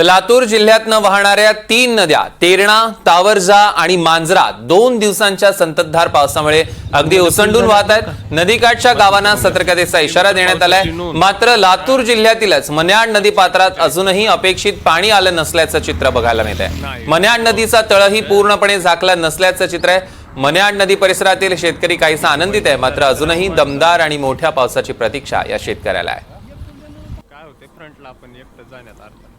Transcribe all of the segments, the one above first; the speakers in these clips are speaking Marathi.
तर लातूर जिल्ह्यातनं वाहणाऱ्या 3 नद्या तेरणा, तावरजा आणि मांजरा 2 दिवसांच्या संततधार पावसामुळे अगदी ओसंडून वाहत आहेत। नदीकाठच्या गावांना सतर्कतेचा इशारा देण्यात आलाय। मात्र लातूर जिल्ह्यातीलच मन्याड नदी पात्रात अजूनही अपेक्षित पाणी आलं नसल्याचं चित्र बघायला मिळत आहे। मन्याड नदीचा तळही पूर्णपणे झाकला नसल्याचं चित्र आहे। मन्याड नदी परिसरातील शेतकरी काहीसा आनंदित आहे, मात्र अजूनही दमदार आणि मोठ्या पावसाची प्रतीक्षा या शेतकऱ्याला आहे। काय होते फ्रंटला आपण एकटं जाण्यात अर्थ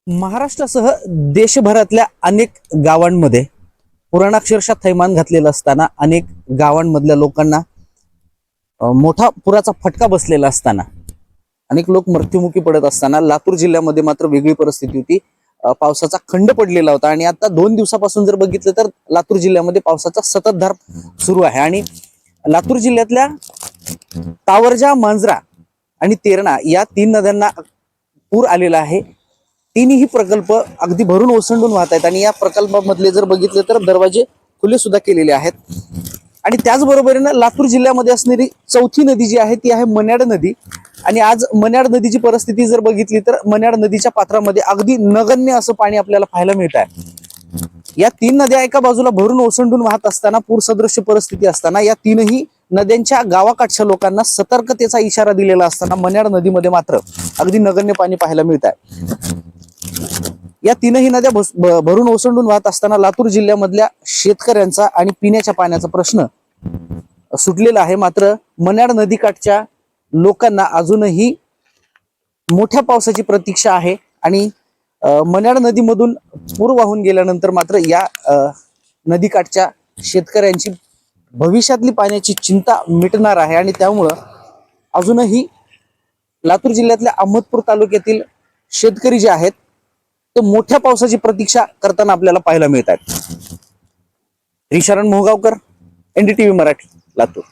महाराष्ट्रासह देशभरातल्या अनेक गावांमध्ये पुराण अक्षरशः थैमान घातलेलं असताना अनेक गावांमधल्या लोकांना मोठा पुराचा फटका बसलेला असताना अनेक लोक मृत्युमुखी पडत असताना लातूर जिल्ह्यामध्ये मात्र वेगळी परिस्थिती होती। पावसाचा खंड पडलेला होता आणि आता 2 दिवसापासून जर बघितलं तर लातूर जिल्ह्यामध्ये पावसाचा सततधार सुरू आहे आणि लातूर जिल्ह्यातल्या तावरजा, मांजरा आणि तेरणा या 3 नद्यांना पूर आलेला आहे। तिन्ही प्रकल्प अगदी भरून ओसंडून वाहत आहेत आणि या प्रकल्पामधले जर बघितले तर दरवाजे खुले सुद्धा केलेले आहेत। आणि त्याचबरोबरीनं लातूर जिल्ह्यामध्ये असणारी चौथी नदी जी आहे ती आहे मन्याड नदी आणि आज मन्याड नदीची परिस्थिती जर बघितली तर मन्याड नदीच्या पात्रामध्ये अगदी नगण्य असं पाणी आपल्याला पाहायला मिळत आहे। या 3 नद्या एका बाजूला भरून ओसंडून वाहत असताना पूरसदृश्य परिस्थिती असताना या तीनही नद्यांच्या गावाकाठच्या लोकांना सतर्कतेचा इशारा दिलेला असताना मन्याड नदीमध्ये मात्र अगदी नगण्य पाणी पाहायला मिळत आहे। या तीनही नद्या भरून ओसंडून वाहत असताना लातूर जिल्ह्यामधल्या शेतकऱ्यांचा आणि पिण्याच्या पाण्याचा प्रश्न सुटलेला आहे। मात्र मन्याड नदीकाठच्या लोकांना अजूनही मोठ्या पावसाची प्रतीक्षा आहे आणि मन्याड नदीमधून पूर वाहून गेल्यानंतर मात्र या नदीकाठच्या शेतकऱ्यांची भविष्यातली पाण्याची चिंता मिटणार आहे आणि त्यामुळं अजूनही लातूर जिल्ह्यातल्या अहमदपूर तालुक्यातील शेतकरी जे आहेत ते मोठ्या पावसाची प्रतीक्षा करताना आपल्याला पाहायला मिळत आहेत। रिशारण मोहगावकर, NDTV मराठी, लातूर।